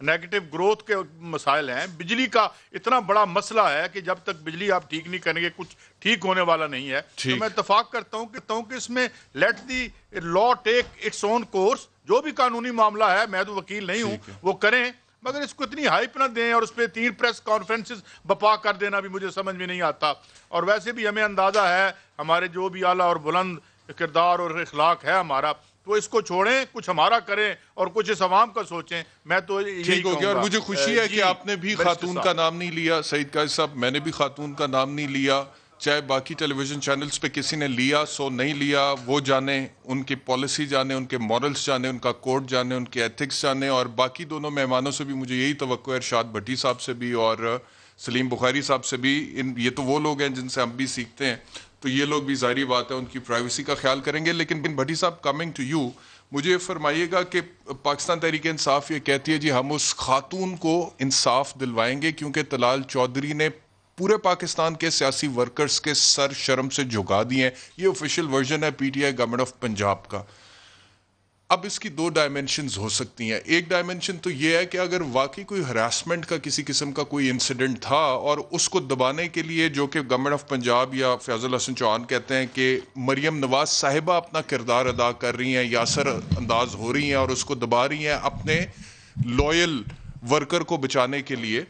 Negative growth کے مسائل ہیں، بجلی کا اتنا بڑا مسئلہ ہے کہ جب تک بجلی آپ ٹھیک نہیں کریں گے کچھ ٹھیک ہونے والا نہیں ہے. تو میں اتفاق کرتا ہوں کہ اس میں let the law take its own course. جو بھی قانونی معاملہ ہے، میں تو وکیل نہیں ہوں، وہ کریں، مگر اس کو اتنی ہائپ نہ دیں اور اس پہ 3 پریس کانفرنسز بپا کر دینا بھی مجھے سمجھ میں نہیں آتا. اور ویسے بھی ہمیں اندازہ ہے ہمارے جو بھی اعلیٰ اور بلند کردار اور اخلاق ہے ہمارا، تو اس کو چھوڑیں، کچھ ہمارا کریں اور کچھ اس عوام کا سوچیں. میں تو یہی کہوں گا. اور مجھے خوشی ہے کہ آپ نے بھی خاتون کا نام نہیں لیا سعید قائد صاحب، میں نے بھی خاتون کا نام نہیں لیا. چاہے باقی ٹیلی ویژن چینلز پہ کسی نے لیا سو نہیں لیا، وہ جانے، ان کی پالیسی جانے، ان کے مورلز جانے، ان کا کوڈ جانے، ان کے ایتھکس جانے. اور باقی دونوں مہمانوں سے بھی مجھے یہی توقع ہے، ارشاد بھٹی صاحب سے بھی اور سلیم بخاری صاحب سے بھی. یہ تو وہ لوگ ہیں جن سے ہم بھی سیکھتے ہیں، تو یہ لوگ بھی ظاہری بات ہے ان کی پرائیویسی کا خیال کریں گے. لیکن بھٹی صاحب، کمنگ ٹو یو، مجھے یہ فرمائیے گا کہ پاکستان تحریک انصاف یہ کہتی ہے جی ہم اس خاتون کو انصاف دلوائیں گے کیونکہ طلال چودھری نے پورے پاکستان کے سیاسی ورکرز کے سر شرم سے جھکا دیے ہیں. یہ آفیشیل ورژن ہے P T I government of Punjab کا. اب اس کی 2 ڈائمنشنز ہو سکتی ہیں. ایک ڈائمنشن تو یہ ہے کہ اگر واقعی کوئی ہراسمنٹ کا کسی قسم کا کوئی انسیڈنٹ تھا اور اس کو دبانے کے لیے، جو کہ گورنمنٹ آف پنجاب یا فیاض الحسن چوہان کہتے ہیں کہ مریم نواز صاحبہ اپنا کردار ادا کر رہی ہیں، یاسر انداز ہو رہی ہیں اور اس کو دبا رہی ہیں اپنے لوئل ورکر کو بچانے کے لیے،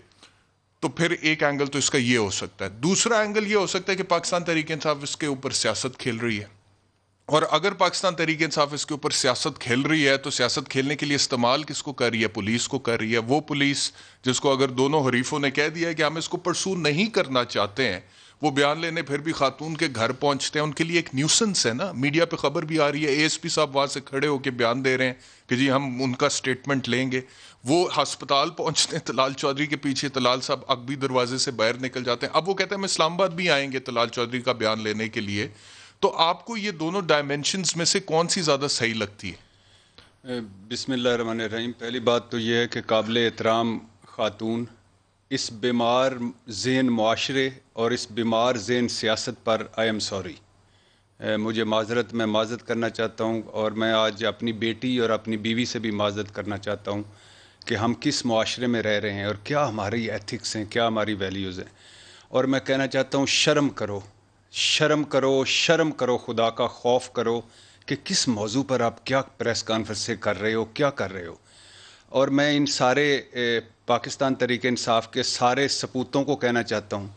تو پھر ایک اینگل تو اس کا یہ ہو سکتا ہے. دوسرا اینگل یہ ہو سکتا ہے کہ پاکستان تحریک انصاف اس کے اوپر سیاست کھیل رہی ہے. اور اگر پاکستان تحریک انصاف اس کے اوپر سیاست کھیل رہی ہے تو سیاست کھیلنے کے لیے استعمال کس کو کر رہی ہے؟ پولیس کو کر رہی ہے. وہ پولیس جس کو اگر دونوں حریفوں نے کہہ دیا ہے کہ ہم اس کو پرسو نہیں کرنا چاہتے ہیں، وہ بیان لینے پھر بھی خاتون کے گھر پہنچتے ہیں. ان کے لیے ایک نیوسنس ہے نا. میڈیا پہ خبر بھی آ رہی ہے، اے ایس پی صاحب وہاں سے کھڑے ہو کے بیان دے رہے ہیں کہ جی ہم ان کا سٹیٹمنٹ لیں گے. وہ ہسپتال پہنچتے ہیں طلال چودھری کے پیچھے، طلال صاحب اگبی دروازے سے باہر نکل جاتے ہیں. اب وہ کہتے ہیں ہم اسلام آباد بھی آئیں گے طلال چودھری کا بیان لینے کے لیے. تو آپ کو یہ دونوں ڈائمنشنز میں سے کون سی زیادہ صحیح لگتی ہے؟ بسم اللہ الرحمن الرحیم. پہلی بات تو یہ ہے کہ قابل احترام خاتون اس بیمار ذہن معاشرے اور اس بیمار ذہن سیاست پر آئی ایم سوری، مجھے میں معذرت کرنا چاہتا ہوں. اور میں آج اپنی بیٹی اور اپنی بیوی سے بھی معذرت کرنا چاہتا ہوں کہ ہم کس معاشرے میں رہ رہے ہیں اور کیا ہماری ایتھکس ہیں، کیا ہماری ویلیوز ہیں. اور میں کہنا چاہتا ہوں شرم کرو، شرم کرو، شرم کرو، خدا کا خوف کرو کہ کس موضوع پر آپ کیا پریس کانفرنس کر رہے ہو، کیا کر رہے ہو. اور میں ان سارے پاکستان تحریک انصاف کے سارے سپوتوں کو کہنا چاہتا ہوں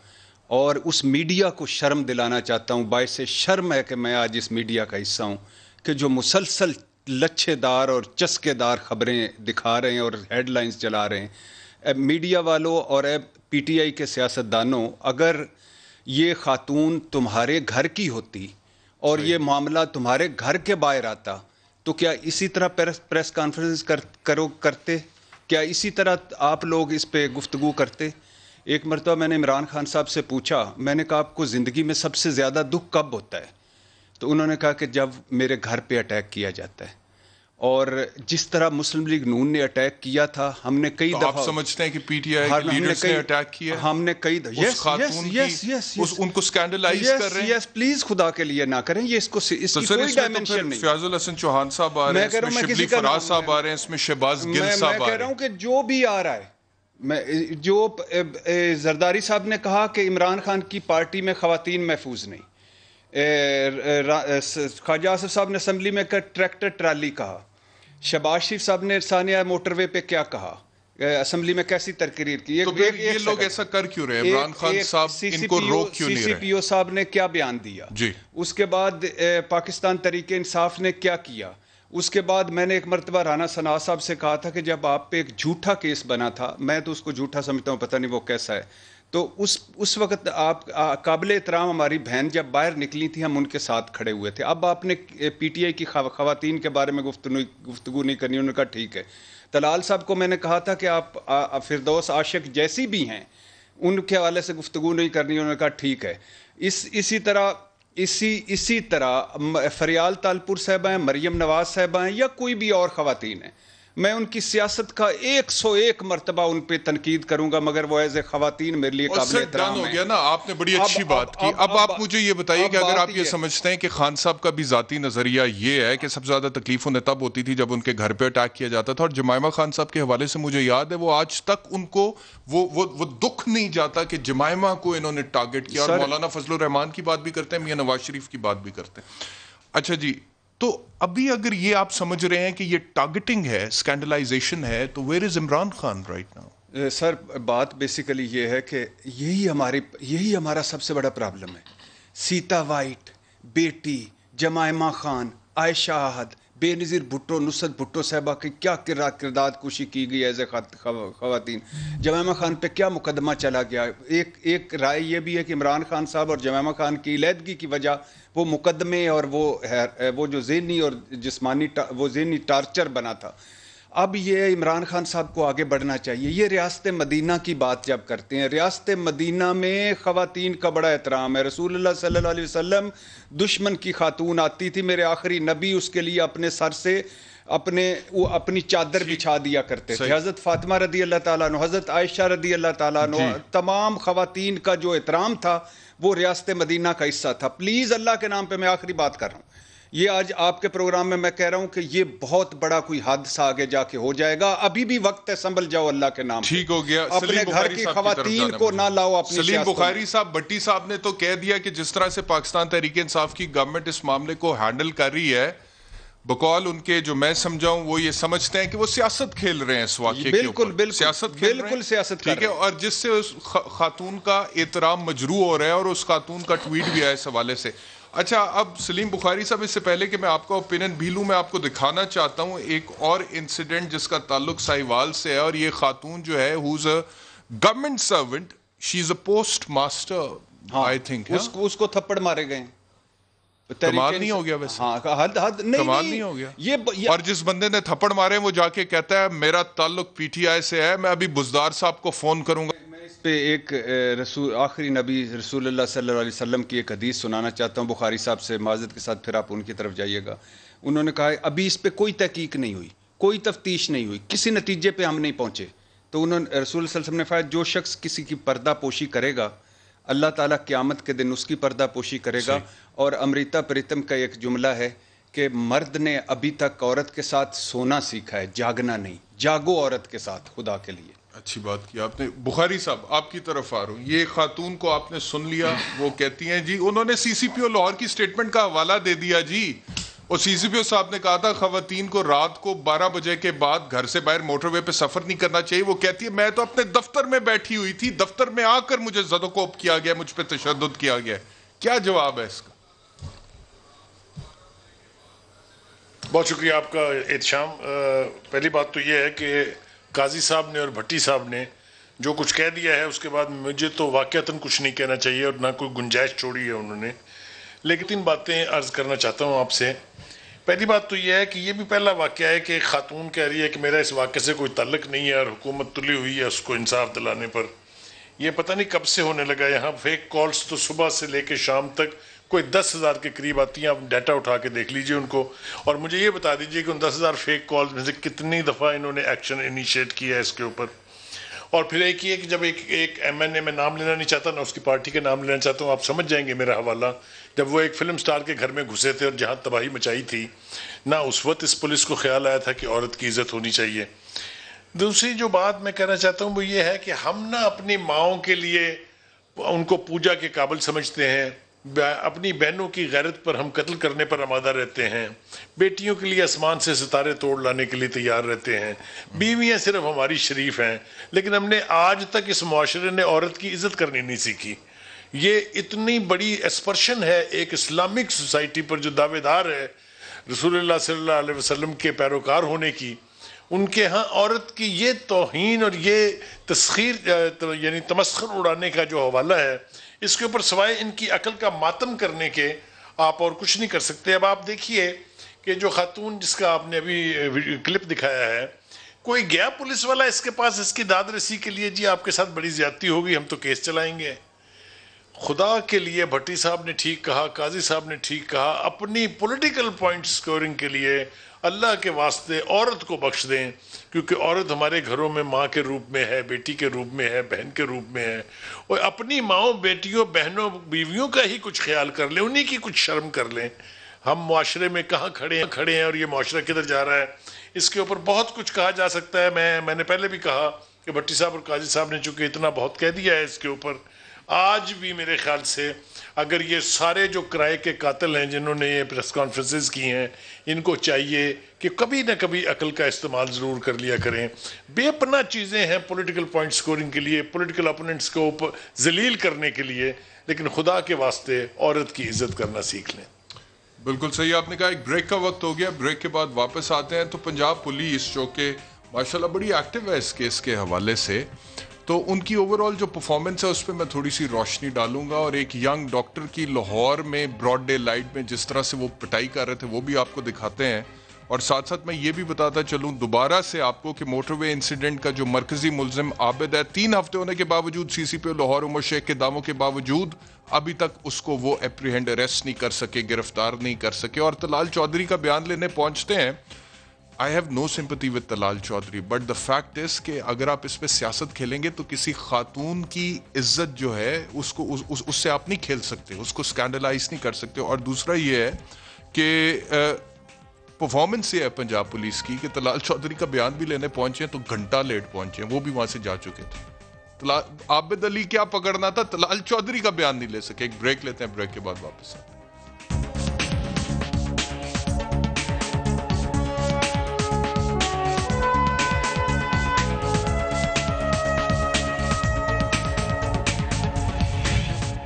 اور اس میڈیا کو شرم دلانا چاہتا ہوں. باعث شرم ہے کہ میں آج اس میڈیا کا حصہ ہوں کہ جو مسلسل لچھے دار اور چسکے دار خبریں دکھا رہے ہیں اور ہیڈ لائنز چلا رہے ہیں. میڈیا والوں اور پی ٹی آئی کے سیاستدانوں، اگر یہ خاتون تمہارے گھر کی ہوتی اور یہ معاملہ تمہارے گھر کے باہر آتا تو کیا اسی طرح پریس کانفرنس کرتے؟ کیا اسی طرح آپ لوگ اس پہ گفتگو کرتے؟ ایک مرتبہ میں نے عمران خان صاحب سے پوچھا، میں نے کہا آپ کو زندگی میں سب سے زیادہ دکھ کب ہوتا ہے؟ تو انہوں نے کہا کہ جب میرے گھر پہ اٹیک کیا جاتا ہے. اور جس طرح مسلم لیگ نون نے اٹیک کیا تھا، ہم نے کئی دفعہ، آپ سمجھتے ہیں کہ پی ٹی آئی کے لیڈرز نے اٹیک کیا؟ ہم نے کئی ان کو سکینڈلائز کر رہے ہیں. یس پلیز خدا کے لیے نہ کریں. یہ اس کی کوئی ڈائمنشن نہیں. فیاض الحسن چوہان صاحب آ رہے ہیں، اس میں شبلی فراز صاحب آ رہے ہیں، اس میں شہباز گل صاحب آ رہے ہیں. میں کہہ رہا ہوں کہ جو بھی آ رہا ہے، جو زرداری صاحب نے کہا کہ عمران خان کی پارٹی میں خواتین محفوظ نہیں، خواجہ آصف صاحب نے اسمبلی میں ٹریکٹر ٹرالی کہا، شہباز شریف صاحب نے ثانیہ موٹر وے پہ کیا کہا، اسمبلی میں کیسی تقریر کی. تو یہ لوگ ایسا کر کیوں رہے ہیں؟ عمران خان صاحب ان کو روک کیوں نہیں رہے؟ سی سی پی او صاحب نے کیا بیان دیا جی؟ اس کے بعد پاکستان تحریک انصاف نے کیا کیا؟ اس کے بعد میں نے ایک مرتبہ رانا ثناء صاحب سے کہا تھا کہ جب آپ پہ ایک جھوٹا کیس بنا تھا، میں تو اس کو جھوٹا سمجھتا ہوں، پتہ نہیں وہ کیسا ہے، تو اس وقت آپ قابل احترام ہماری بہن جب باہر نکلی تھی، ہم ان کے ساتھ کھڑے ہوئے تھے. اب آپ نے پی ٹی آئی کی خواتین کے بارے میں گفتگو نہیں کرنی. انہوں نے کہا ٹھیک ہے. طلال صاحب کو میں نے کہا تھا کہ آپ فردوس عاشق جیسی بھی ہیں ان کے حوالے سے گفتگو نہیں کرنی. انہوں نے کہا ٹھیک ہے. اسی طرح فریال تالپور صاحبہ ہیں، مریم نواز صاحبہ ہیں یا کوئی بھی اور خواتین ہیں، میں ان کی سیاست کا 101 مرتبہ ان پہ تنقید کروں گا، مگر وہ ایز اے خواتین میرے لیے قابل احترام ہو ہیں. گیا نا، آپ نے بڑی اچھی بات کی. اب آپ مجھے یہ بتائیے کہ اگر آپ یہ سمجھتے ہیں کہ خان صاحب کا بھی ذاتی نظریہ یہ ہے کہ سب سے زیادہ تکلیف انہیں تب ہوتی تھی جب ان کے گھر پہ اٹیک کیا جاتا تھا، اور جمائمہ خان صاحب کے حوالے سے مجھے یاد ہے وہ آج تک ان کو وہ دکھ نہیں جاتا کہ جمائمہ کو انہوں نے ٹارگٹ کیا، اور مولانا فضل الرحمان کی بات بھی کرتے ہیں، میاں نواز شریف کی بات بھی کرتے ہیں. اچھا جی، تو ابھی اگر یہ آپ سمجھ رہے ہیں کہ یہ ٹارگٹنگ ہے، اسکینڈلائزیشن ہے، تو where is Imran Khan right now? Sir بات بیسیکلی یہ ہے کہ یہی ہمارا سب سے بڑا پرابلم ہے. سیتا وائٹ، بیٹی، جمائمہ خان، عائشہ احد، بے نظیر بھٹو، نصرت بھٹو صاحبہ کی کیا کردار کشی کی گئی ایز اے خواتین. جمائمہ خان پہ کیا مقدمہ چلا گیا. ایک رائے یہ بھی ہے کہ عمران خان صاحب اور جمائمہ خان کی علیحدگی کی وجہ وہ مقدمے اور وہ جو ذہنی اور جسمانی وہ ذہنی ٹارچر بنا تھا. اب یہ عمران خان صاحب کو آگے بڑھنا چاہیے. یہ ریاست مدینہ کی بات جب کرتے ہیں، ریاست مدینہ میں خواتین کا بڑا احترام ہے. رسول اللہ صلی اللہ علیہ وسلم دشمن کی خاتون آتی تھی، میرے آخری نبی اس کے لیے اپنے سر سے اپنی چادر بچھا دیا کرتے تھے. حضرت فاطمہ رضی اللہ تعالیٰ عنہ، حضرت عائشہ رضی اللہ تعالیٰ عنہ، تمام خواتین کا جو احترام تھا وہ ریاست مدینہ کا حصہ تھا. پلیز اللہ کے نام پہ میں آخری بات کر رہا ہوں، یہ آج آپ کے پروگرام میں کہہ رہا ہوں کہ یہ بہت بڑا کوئی حادثہ آگے جا کے ہو جائے گا. ابھی بھی وقت ہے، سنبھل جاؤ اللہ کے نام. ٹھیک ہو گیا. اپنے گھر کی خواتین کو نہ لاؤ اپنی سلیم بخاری صاحب، بٹی صاحب نے تو کہہ دیا کہ جس طرح سے پاکستان تحریک انصاف کی گورنمنٹ اس معاملے کو ہینڈل کر رہی ہے، بقول ان کے جو میں سمجھاؤں وہ یہ سمجھتے ہیں کہ وہ سیاست کھیل رہے ہیں اس واقعے کے اوپر. بالکل سیاست ٹھیک ہے. اور جس سے اس خاتون کا احترام مجروح ہو رہا ہے، اور اس خاتون کا ٹویٹ بھی ہے اس حوالے سے. اچھا، اب سلیم بخاری صاحب، اس سے پہلے کہ میں آپ کا اوپینین بھی لوں، میں آپ کو دکھانا چاہتا ہوں ایک اور انسیڈنٹ جس کا تعلق ساہیوال سے ہے. اور یہ خاتون جو ہے who's a government servant, she is a post master I think. اس کو تھپڑ مارے گئے. کمال نہیں ہو گیا ویسے؟ کمال نہیں ہو گیا. اور جس بندے نے تھپڑ مارے وہ جا کے کہتا ہے میرا تعلق پی ٹی آئی سے ہے، میں ابھی بزدار صاحب کو فون کروں گا. میں اس پہ ایک آخری نبی رسول اللہ صلی اللہ علیہ وسلم کی ایک حدیث سنانا چاہتا ہوں بخاری صاحب سے، معذرت کے ساتھ، پھر آپ ان کی طرف جائیے گا. انہوں نے کہا ابھی اس پہ کوئی تحقیق نہیں ہوئی، کوئی تفتیش نہیں ہوئی، کسی نتیجے پہ ہم نہیں پہنچے. تو انہوں نے رسول صلی اللہ علیہ وسلم نے فرمایا جو شخص کسی کی پردہ پوشی کرے گا اللہ تعالیٰ قیامت کے دن اس کی پردہ پوشی کرے گا. اور امریتا پریتم کا ایک جملہ ہے کہ مرد نے ابھی تک عورت کے ساتھ سونا سیکھا ہے، جاگنا نہیں. جاگو عورت کے ساتھ خدا کے لیے. اچھی بات کی آپ نے. بخاری صاحب آپ کی طرف آ رہا ہوں. یہ خاتون کو آپ نے سن لیا، وہ کہتی ہیں جی انہوں نے سی سی پی او لاہور کی سٹیٹمنٹ کا حوالہ دے دیا جی. اور سی سی پی او صاحب نے کہا تھا خواتین کو رات کو 12 بجے کے بعد گھر سے باہر موٹر وے پہ سفر نہیں کرنا چاہیے. وہ کہتی ہے میں تو اپنے دفتر میں بیٹھی ہوئی تھی، دفتر میں آ کر مجھے زد و کوب کیا گیا، مجھ پہ تشدد کیا گیا. کیا جواب ہے اس کا؟ بہت شکریہ آپ کا احتشام. پہلی بات تو یہ ہے کہ قاضی صاحب نے اور بھٹی صاحب نے جو کچھ کہہ دیا ہے اس کے بعد مجھے تو واقعتاً کچھ نہیں کہنا چاہیے، اور نہ کوئی گنجائش چھوڑی ہے انہوں نے. لیکن 3 باتیں عرض کرنا چاہتا ہوں آپ سے. پہلی بات تو یہ ہے کہ یہ بھی پہلا واقعہ ہے کہ ایک خاتون کہہ رہی ہے کہ میرا اس واقعے سے کوئی تعلق نہیں ہے، اور حکومت تلی ہوئی ہے اس کو انصاف دلانے پر. یہ پتہ نہیں کب سے ہونے لگا. یہاں فیک کالز تو صبح سے لے کے شام تک کوئی 10,000 کے قریب آتی ہیں. آپ ڈیٹا اٹھا کے دیکھ لیجئے ان کو، اور مجھے یہ بتا دیجئے کہ ان 10,000 فیک کالز میں سے کتنی دفعہ انہوں نے ایکشن انیشیٹ کیا ہے اس کے اوپر. اور پھر ایک یہ کہ جب ایک ایم این اے میں نام لینا نہیں چاہتا، نہ اس کی پارٹی کے نام لینا چاہتا ہوں، آپ سمجھ جائیں گے میرا حوالہ. جب وہ ایک فلم سٹار کے گھر میں گھسے تھے اور جہاں تباہی مچائی تھی، نہ اس وقت اس پولیس کو خیال آیا تھا کہ عورت کی عزت ہونی چاہیے. دوسری جو بات میں کہنا چاہتا ہوں وہ یہ ہے کہ ہم نہ اپنی ماؤں کے لیے ان کو پوجا کے قابل سمجھتے ہیں، اپنی بہنوں کی غیرت پر ہم قتل کرنے پر آمادہ رہتے ہیں، بیٹیوں کے لیے آسمان سے ستارے توڑ لانے کے لیے تیار رہتے ہیں، بیویاں صرف ہماری شریف ہیں، لیکن ہم نے آج تک اس معاشرے نے عورت کی عزت کرنی نہیں سیکھی. یہ اتنی بڑی اسپرشن ہے ایک اسلامک سوسائٹی پر جو دعوے دار ہے رسول اللہ صلی اللہ علیہ وسلم کے پیروکار ہونے کی. ان کے ہاں عورت کی یہ توہین اور یہ تسخیر یعنی تمسخر اڑانے کا جو حوالہ ہے، اس کے اوپر سوائے ان کی عقل کا ماتم کرنے کے آپ اور کچھ نہیں کر سکتے. اب آپ دیکھیے کہ جو خاتون جس کا آپ نے ابھی کلپ دکھایا ہے، کوئی گیا پولیس والا اس کے پاس اس کی داد رسی کے لیے جی آپ کے ساتھ بڑی زیادتی ہوگی، ہم تو کیس چلائیں گے. خدا کے لیے بھٹی صاحب نے ٹھیک کہا, قاضی صاحب نے ٹھیک کہا, اپنی پولیٹیکل پوائنٹ سکورنگ کے لیے اللہ کے واسطے عورت کو بخش دیں, کیونکہ عورت ہمارے گھروں میں ماں کے روپ میں ہے, بیٹی کے روپ میں ہے, بہن کے روپ میں ہے, اور اپنی ماؤں, بیٹیوں, بہنوں, بیویوں کا ہی کچھ خیال کر لیں, انہی کی کچھ شرم کر لیں. ہم معاشرے میں کہاں کھڑے ہیں اور یہ معاشرہ کدھر جا رہا ہے, اس کے اوپر بہت کچھ کہا جا سکتا ہے. میں نے پہلے بھی کہا کہ بھٹی صاحب اور قاضی صاحب نے چونکہ اتنا بہت کہہ دیا ہے اس کے اوپر, آج بھی میرے خیال سے اگر یہ سارے جو کرائے کے قاتل ہیں جنہوں نے یہ پریس کانفرنسز کی ہیں, ان کو چاہیے کہ کبھی نہ کبھی عقل کا استعمال ضرور کر لیا کریں. بے پناہ چیزیں ہیں پولیٹیکل پوائنٹ سکورنگ کے لیے, پولیٹیکل اپوننٹس کو ذلیل کرنے کے لیے, لیکن خدا کے واسطے عورت کی عزت کرنا سیکھ لیں. بالکل صحیح آپ نے کہا. ایک بریک کا وقت ہو گیا, بریک کے بعد واپس آتے ہیں. تو پنجاب پولیس جو کہ ماشاءاللہ بڑی ایکٹیو ہے اس کیس کے حوالے سے, تو ان کی اوورآل جو پرفارمنس ہے اس پہ میں تھوڑی سی روشنی ڈالوں گا, اور ایک ینگ ڈاکٹر کی لاہور میں براڈ ڈے لائٹ میں جس طرح سے وہ پٹائی کر رہے تھے وہ بھی آپ کو دکھاتے ہیں. اور ساتھ ساتھ میں یہ بھی بتاتا چلوں دوبارہ سے آپ کو کہ موٹر وے انسیڈنٹ کا جو مرکزی ملزم عابد ہے, 3 ہفتے ہونے کے باوجود سی سی پی او لاہور عمر شیخ کے دعووں کے باوجود ابھی تک اس کو وہ اپریہینڈ اریسٹ نہیں کر سکے, گرفتار نہیں کر سکے. اور طلال چودھری کا بیان لینے پہنچتے ہیں. I have no sympathy with Talal Chaudhry, but the fact is کہ اگر آپ اس پہ سیاست کھیلیں گے تو کسی خاتون کی عزت جو ہے اس کو اس سے آپ نہیں کھیل سکتے, اس کو اسکینڈلائز نہیں کر سکتے. اور دوسرا یہ ہے کہ پرفارمنس یہ ہے پنجاب پولیس کی کہ طلال چودھری کا بیان بھی لینے پہنچے تو گھنٹہ لیٹ پہنچے, وہ بھی وہاں سے جا چکے تھے. عابد علی کیا پکڑنا تھا, طلال چودھری کا بیان نہیں لے سکے. ایک بریک لیتے ہیں, بریک کے بعد واپس آتے ہیں.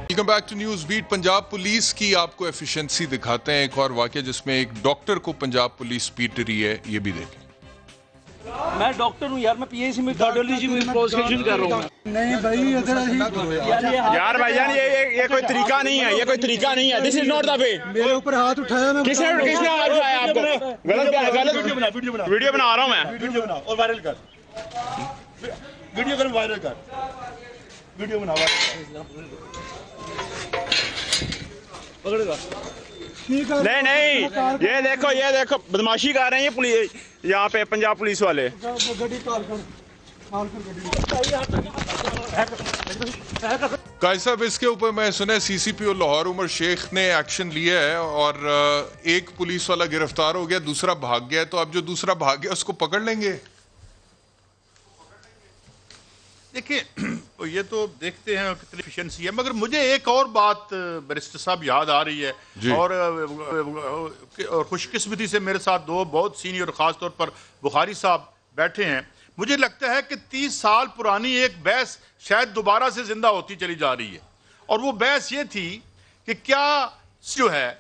Welcome back to News Beat. Punjab police کی آپ کو ایفیشنسی دکھاتے ہیں ایک اور واقعہ جس میں ایک ڈاکٹر کو پنجاب پولیس پیٹ رہی ہے, یہ بھی دیکھیں. میں ڈاکٹر ہوں یار, میں پی ایچ سی میں کارڈیولوجی میں پروسیکیوشن کر رہا ہوں. نہیں بھائی ادھر یار بھائی جان یہ کوئی طریقہ نہیں ہے, یہ کوئی طریقہ نہیں ہے. دس از ناٹ دا وے. میرے اوپر ہاتھ اٹھایا نا, کس نے ہاتھ اٹھایا آپ کو؟ غلط ویڈیو بنا رہا ہوں میں. ویڈیو بنا اور وائرل کر, ویڈیو کر وائرل کر, ویڈیو بنا پکڑے گا. نہیں یہ دیکھو بدماشی کر رہے ہیں یہ پولیس یہاں پہ پنجاب پولیس والے. قائد صاحب اس کے اوپر میں سنا سی سی پی او لاہور عمر شیخ نے ایکشن لیا ہے اور ایک پولیس والا گرفتار ہو گیا, دوسرا بھاگ گیا, تو اب جو دوسرا بھاگ گیا اس کو پکڑ لیں گے. دیکھیں یہ تو دیکھتے ہیں کتنی ایفیشنسی ہے, مگر مجھے ایک اور بات بیرسٹر صاحب یاد آ رہی ہے جی. اور خوش قسمتی سے میرے ساتھ 2 بہت سینئر, خاص طور پر بخاری صاحب بیٹھے ہیں. مجھے لگتا ہے کہ 30 سال پرانی ایک بحث شاید دوبارہ سے زندہ ہوتی چلی جا رہی ہے, اور وہ بحث یہ تھی کہ کیا جو ہے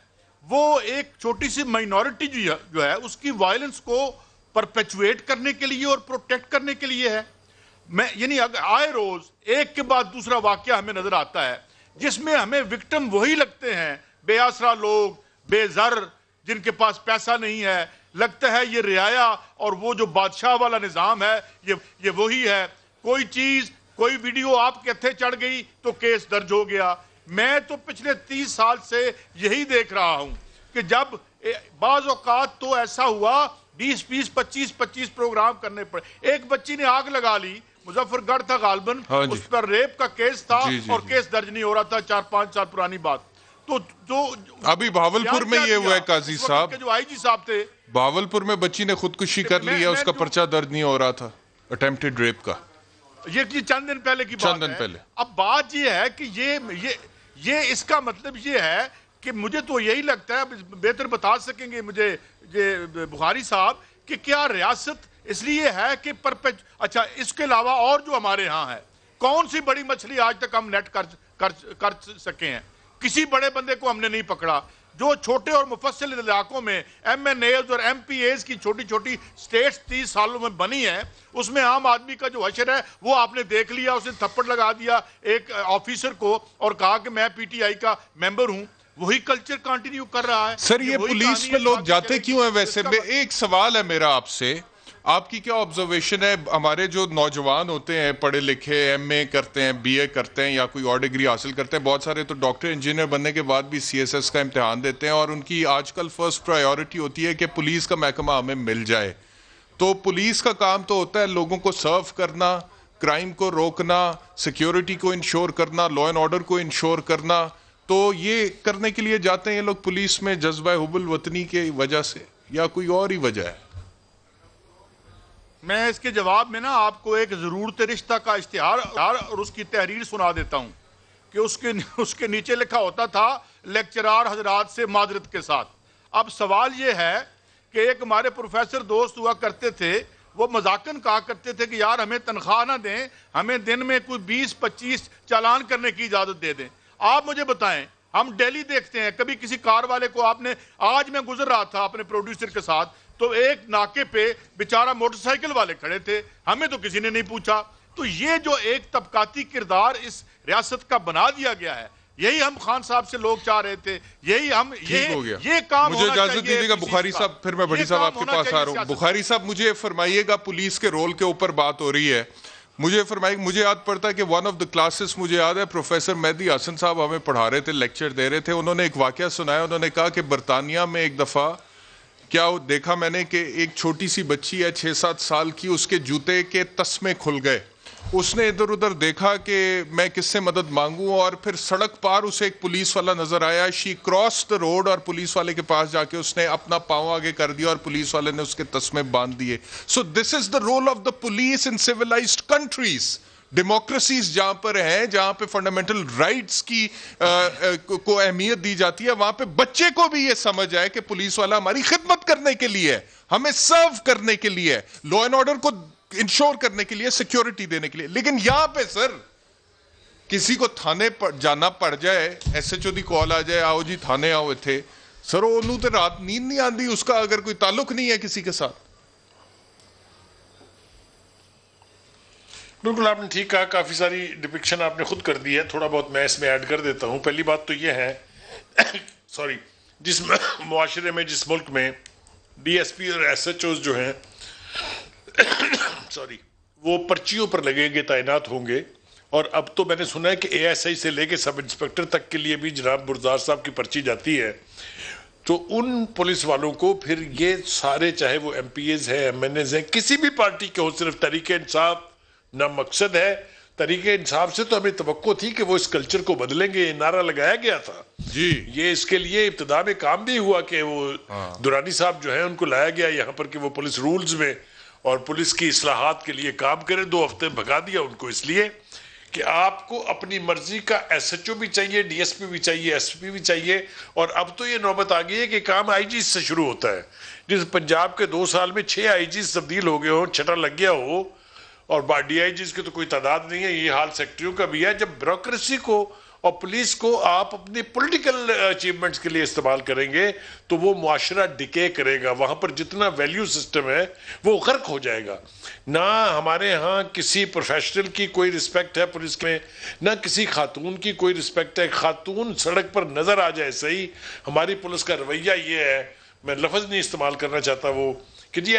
وہ ایک چھوٹی سی مائنورٹی جو ہے اس کی وائلنس کو پرپیچویٹ کرنے کے لیے اور پروٹیکٹ کرنے کے لیے ہے. یعنی آئے روز ایک کے بعد دوسرا واقعہ ہمیں نظر آتا ہے جس میں ہمیں وکٹم وہی لگتے ہیں, بے آسرا لوگ, بے زر, جن کے پاس پیسہ نہیں ہے. لگتا ہے یہ رعایا اور وہ جو بادشاہ والا نظام ہے یہ وہی ہے. کوئی چیز, کوئی ویڈیو آپ کے ہتھے چڑھ گئی تو کیس درج ہو گیا. میں تو پچھلے 30 سال سے یہی دیکھ رہا ہوں کہ جب بعض اوقات تو ایسا ہوا 20 25 پروگرام کرنے پڑے. ایک بچی نے آگ لگا لی, مظفر گڑھ تھا غالباً, اس پر ریپ کا کیس تھا اور کیس درج نہیں ہو رہا تھا, 4-5 سال پرانی بات. تو جو ابھی بھاولپور میں یہ ہوا ہے قاضی صاحب, جو آئی جی صاحب تھے بھاولپور میں بچی نے خودکشی کر لی ہے, اس کا پرچہ درج نہیں ہو رہا تھا اٹیمپٹڈ ریپ کا. یہ چند دن پہلے کی بات ہے. اب بات یہ ہے کہ یہ اس کا مطلب یہ ہے کہ مجھے تو یہی لگتا ہے, بہتر بتا سکیں گے مجھے بخاری صاحب, کہ کیا ریاست اس لیے ہے کہ اچھا اس کے علاوہ اور جو ہمارے ہاں ہے, کون سی بڑی مچھلی آج تک ہم نیٹ کر سکے ہیں؟ کسی بڑے بندے کو ہم نے نہیں پکڑا. جو چھوٹے اور مفصل علاقوں میں ایم این ایز اور ایم پی ایز کی چھوٹی چھوٹی سٹیٹس 30 سالوں میں بنی ہیں, اس میں عام آدمی کا جو حشر ہے وہ آپ نے دیکھ لیا. اس نے تھپڑ لگا دیا ایک آفیسر کو اور کہا کہ میں پی ٹی آئی کا ممبر ہوں. وہی کلچر کنٹینیو کر رہا ہے. سر یہ پولیس میں لوگ جاتے کیوں ہیں ویسے؟ ایک سوال ہے میرا آپ سے, آپ کی کیا آبزرویشن ہے؟ ہمارے جو نوجوان ہوتے ہیں پڑھے لکھے، ایم اے کرتے ہیں، بی اے کرتے ہیں یا کوئی اور ڈگری حاصل کرتے ہیں، بہت سارے تو ڈاکٹر انجینئر بننے کے بعد بھی سی ایس ایس کا امتحان دیتے ہیں، اور ان کی آج کل فرسٹ پرائیورٹی ہوتی ہے کہ پولیس کا محکمہ ہمیں مل جائے. تو پولیس کا کام تو ہوتا ہے لوگوں کو سرو کرنا، کرائم کو روکنا، سیکیورٹی کو انشور کرنا، لا اینڈ آرڈر کو انشور کرنا. تو یہ کرنے کے لیے جاتے ہیں یہ لوگ پولیس میں جذبہ حب الوطنی کی وجہ سے یا کوئی اور ہی وجہ ہے؟ میں اس کے جواب میں نا آپ کو ایک ضرورت رشتہ کا اشتہار اور اس کی تحریر سنا دیتا ہوں کہ اس کے نیچے لکھا ہوتا تھا لیکچرار حضرات سے معذرت کے ساتھ. اب سوال یہ ہے کہ ایک ہمارے پروفیسر دوست ہوا کرتے تھے، وہ مذاقن کہا کرتے تھے کہ یار ہمیں تنخواہ نہ دیں، ہمیں دن میں کوئی 20-25 چالان کرنے کی اجازت دے دیں. آپ مجھے بتائیں، ہم ڈیلی دیکھتے ہیں کبھی کسی کار والے کو آپ نے، آج میں گزر رہا تھا اپنے پروڈیوسر کے ساتھ تو ایک ناکے پہ بیچارہ موٹر سائیکل والے کھڑے تھے، ہمیں تو کسی نے نہیں پوچھا. تو یہ جو ایک طبقاتی کردار اس ریاست کا بنا دیا گیا ہے، یہی ہم خان صاحب سے لوگ چاہ رہے تھے، یہی ہم یہ کام مجھے اجازت دیجیے گا بخاری صاحب، پھر میں بھٹی صاحب آپ کے پاس آ رہا ہوں. بخاری صاحب مجھے فرمائیے گا، پولیس کے رول کے اوپر بات ہو رہی ہے، مجھے فرمائیے، مجھے یاد پڑتا ہے کہ ون آف دا کلاسز مجھے یاد ہے پروفیسر مہدی حسن صاحب ہمیں پڑھا رہے تھے، لیکچر دے رہے تھے. انہوں نے ایک واقعہ سنایا، انہوں نے کہا کہ برطانیہ میں ایک دفعہ کیا دیکھا میں نے کہ ایک چھوٹی سی بچی ہے 6-7 سال کی، اس کے جوتے کے تسمے کھل گئے. اس نے ادھر ادھر دیکھا کہ میں کس سے مدد مانگوں، اور پھر سڑک پار اسے ایک پولیس والا نظر آیا. شی کراس دا روڈ، اور پولیس والے کے پاس جا کے اس نے اپنا پاؤں آگے کر دیا اور پولیس والے نے اس کے تسمے باندھ دیے. So this is the role of the police in civilised countries. Democracies جہاں پر ہیں، جہاں پہ فنڈامنٹل رائٹس کی کو اہمیت دی جاتی ہے، وہاں پہ بچے کو بھی یہ سمجھ آئے کہ پولیس والا ہماری خدمت کرنے کے لیے ہے، ہمیں سرو کرنے کے لیے، لا اینڈ آرڈر کو انشور کرنے کے لیے، سیکیورٹی دینے کے لیے. لیکن یہاں پہ سر کسی کو تھانے جانا پڑ جائے، ایس ایچ او دی کال آ جائے، آؤ جی تھانے آؤ تھے، سر انہوں تے رات نیند نہیں آندی، اس کا اگر کوئی تعلق نہیں ہے کسی کے ساتھ. بالکل آپ نے ٹھیک کہا، کافی ساری ڈپکشن آپ نے خود کر دی ہے، تھوڑا بہت میں اس میں ایڈ کر دیتا ہوں. پہلی بات تو یہ ہے سوری، جس معاشرے میں، جس ملک میں ڈی ایس پی اور ایس ایچ اوز جو ہیں سوری وہ پرچیوں پر لگیں گے، تعینات ہوں گے. اور اب تو میں نے سنا ہے کہ اے ایس آئی سے لے کے سب انسپیکٹر تک کے لیے بھی جناب برزار صاحب کی پرچی جاتی ہے. تو ان پولیس والوں کو پھر یہ سارے، چاہے وہ ایم پی ایز ہیں، ایم این ایز ہیں، کسی بھی پارٹی کے ہو، صرف تحریک انصاف نہ مقصد ہے. تحریک انصاف سے تو ہمیں توقع تھی کہ وہ اس کلچر کو بدلیں گے، یہ نعرہ لگایا گیا تھا جی. یہ اس کے لیے ابتدا میں کام بھی ہوا کہ وہ دورانی صاحب جو ہیں ان کو لایا گیا یہاں پر کہ وہ پولیس رولز میں اور پولیس کی اصلاحات کے لیے کام کرے. 2 ہفتے بھگا دیا ان کو، اس لیے کہ آپ کو اپنی مرضی کا ایس ایچ او بھی چاہیے، ڈی ایس پی بھی چاہیے، ایس پی بھی چاہیے. اور اب تو یہ نوبت آ گئی ہے کہ کام آئی جی سے شروع ہوتا ہے. جس پنجاب کے 2 سال میں 6 آئی جیز تبدیل ہو گئے ہوں، چھٹا لگ گیا ہو، اور ڈی آئی جیز کی تو کوئی تعداد نہیں ہے. یہ حال سیکٹریوں کا بھی ہے. جب بیوروکریسی کو اور پولیس کو آپ اپنی پولیٹیکل اچیومنٹس کے لیے استعمال کریں گے تو وہ معاشرہ ڈکے کرے گا. وہاں پر جتنا ویلیو سسٹم ہے وہ غرق ہو جائے گا. نہ ہمارے ہاں کسی پروفیشنل کی کوئی رسپیکٹ ہے پولیس میں، نہ کسی خاتون کی کوئی رسپیکٹ ہے. خاتون سڑک پر نظر آ جائے صحیح، ہماری پولیس کا رویہ یہ ہے، میں لفظ نہیں استعمال کرنا چاہتا وہ کہ جی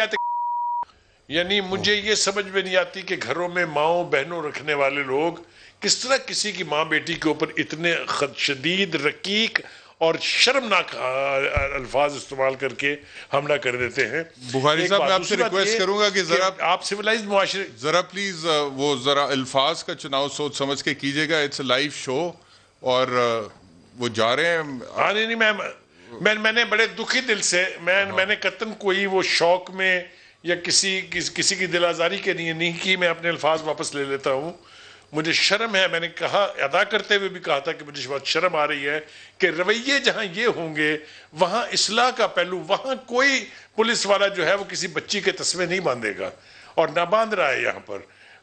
یعنی مجھے یہ سمجھ میں نہیں آتی کہ گھروں میں ماؤں بہنوں رکھنے والے لوگ کس طرح کسی کی ماں بیٹی کے اوپر اتنے شدید، رقیق اور شرمناک الفاظ استعمال کر کے حملہ کر دیتے ہیں. بخاری صاحب میں آپ سے ریکویسٹ کروں گا کہ ذرا آپ سیولائزڈ معاشرے، ذرا پلیز وہ ذرا الفاظ کا چناؤ سوچ سمجھ کے کیجیے گا. اٹس اے لائیو شو اور وہ جا رہے ہیں. ہاں نہیں، میں نے بڑے دکھی دل سے، میں نے قطن کوئی وہ شوق میں یا کسی کی دل آزاری کے لیے نہیں کی. میں اپنے الفاظ واپس لے لیتا ہوں. مجھے شرم ہے، میں نے کہا، ادا کرتے ہوئے بھی کہا تھا کہ مجھے بہت شرم آ رہی ہے کہ رویے جہاں یہ ہوں گے وہاں اصلاح کا پہلو، وہاں کوئی پولیس والا جو ہے وہ کسی بچی کے تسمے نہیں باندھے گا اور نہ باندھ رہا ہے. یہاں پر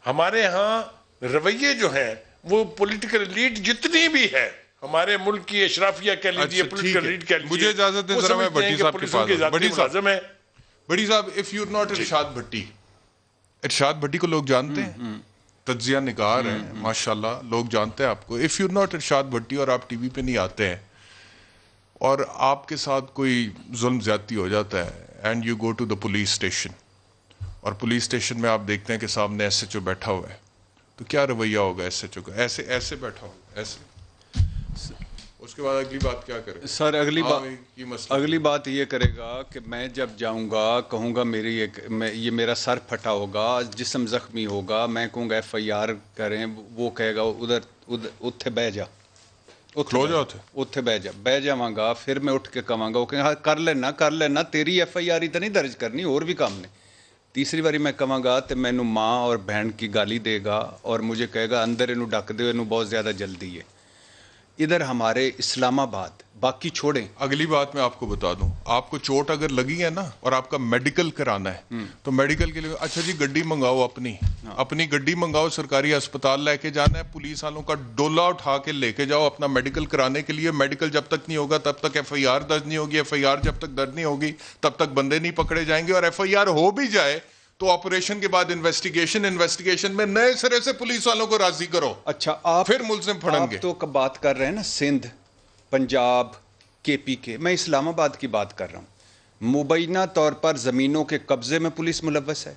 ہمارے ہاں رویے جو ہیں وہ پولیٹیکل لیڈ جتنی بھی ہے ہمارے ملک کی اشرافیہ کہہ لیجیے، پولیٹیکل لیڈ کہہ لیجیے، مجھے اجازت دیں ذرا میں بھٹی صاحب کے پاس. بھٹی صاحب، اف یو ناٹ ارشاد بھٹی، ارشاد بھٹی کو لوگ جانتے ہیں، تجزیہ نگار ہیں ماشاءاللہ، لوگ جانتے ہیں آپ کو. اف یو ناٹ ارشاد بھٹی اور آپ ٹی وی پہ نہیں آتے ہیں اور آپ کے ساتھ کوئی ظلم زیادتی ہو جاتا ہے and you go to the police station اور پولیس اسٹیشن میں آپ دیکھتے ہیں کہ سامنے ایس ایچ او بیٹھا ہوا ہے, تو کیا رویہ ہوگا ایس ایچ او کا؟ ایسے بیٹھا ہوگا ایسے. اس کے بعد اگلی بات کیا کرے سر؟ اگلی بات یہ کرے گا کہ میں جب جاؤں گا کہوں گا یہ میرا سر پھٹا ہوگا, جسم زخمی ہوگا, میں کہوں گا ایف آئی آر کریں, وہ کہے گا ادھر اتھے بہ جا, اتھے بہ جاواں گا. پھر میں اٹھ کے کہاں گا وہ کہیں کر لینا تیری ایف آئی آر ہی تو نہیں درج کرنی, اور بھی کام نہیں. تیسری باری میں کہاں گا تو مینوں ماں اور بہن کی گالی دے گا اور مجھے کہے گا اندر انہوں ڈک دے, انہوں بہت زیادہ جلدی ہے. ادھر ہمارے اسلام آباد, باقی چھوڑیں. اگلی بات میں آپ کو بتا دوں, آپ کو چوٹ اگر لگی ہے نا اور آپ کا میڈیکل کرانا ہے تو میڈیکل کے لیے اچھا جی گڈی منگاؤ, اپنی گڈی منگاؤ, سرکاری ہسپتال لے کے جانا ہے, پولیس والوں کا ڈولا اٹھا کے لے کے جاؤ اپنا میڈیکل کرانے کے لیے. میڈیکل جب تک نہیں ہوگا تب تک ایف آئی آر درج نہیں ہوگی, ایف آئی آر جب تک درج نہیں ہوگی تب تک بندے نہیں پکڑے جائیں گے, اور ایف آئی آر ہو بھی جائے تو آپریشن کے بعد انویسٹیگیشن میں نئے سرے سے پولیس والوں کو راضی کرو. اچھا آپ پھر ملزم پھڑیں گے. آپ تو بات کر رہے ہیں نا سندھ, پنجاب, کے پی کے, میں اسلام آباد کی بات کر رہا ہوں. مبینہ طور پر زمینوں کے قبضے میں پولیس ملوث ہے.